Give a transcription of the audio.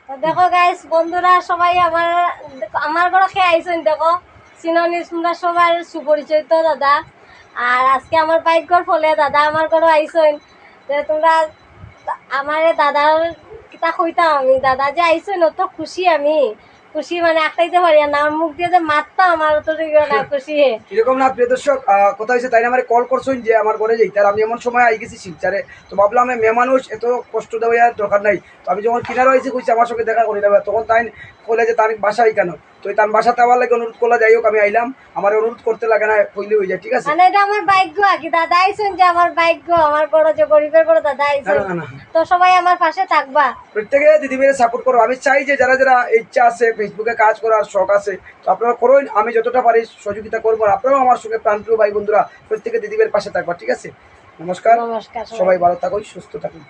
তো দেখো গাইস, বন্ধুরা সবাই আমার ঘরে খেয়ে আইসেন। দেখো চিননি তোমরা সবার সুপরিচিত দাদা। আর আজকে আমার বাইক ঘর ফলে দাদা আমার ঘরে আইসেন। তোমরা আমার দাদার কিতা কইতাম আমি, দাদা যে আইসেন অত খুশি, আমি খুশি মানে একটাইতে পারি না, আমার মুখ দিয়ে যে মারতাম আমার তো না খুশি। এরকম না প্রিয় দর্শক, কথা হয়েছে তাই না আমার কল করছেন যে আমার ঘরে যাইতে, আর আমি এমন সময় আই গেছি শিলচারে। তো ভাবলাম আমি মেয়ে মানুষ, এত কষ্ট দেওয়া দরকার নাই। তো আমি যখন কিনারে হয়েছি কইছি আমার সঙ্গে দেখা করে দেবে, তখন তাই বলে যে তার বাসায় কেন। তো তার বাসাতে আমার লাগে অনুরোধ করলা, যাই হোক আমি আইলাম। আমার অনুরোধ করতে লাগে না, কইলে হয়ে যায়, ঠিক আছে। মানে এটা আমার ভাগ্য আর কি, দাদা আইসেন যে আমার ভাগ্য, আমার বড় যে গরিবের বড় দাদা আইসেন। তো সবাই আমার পাশে থাকবা, প্রত্যেকে দিদি মেয়ের সাপোর্ট করো। আমি চাই যে যারা যারা ইচ্ছা আছে ফেসবুকে কাজ করার শখ আছে, তো আপনারা করুন, আমি যতটা পারি সহযোগিতা করবো। আপনারাও আমার সঙ্গে প্রাণপ্রিয় ভাই বন্ধুরা প্রত্যেকে দিদি মেয়ের পাশে থাকবা, ঠিক আছে। নমস্কার, নমস্কার সবাই ভালো থাকুন, সুস্থ থাকুন।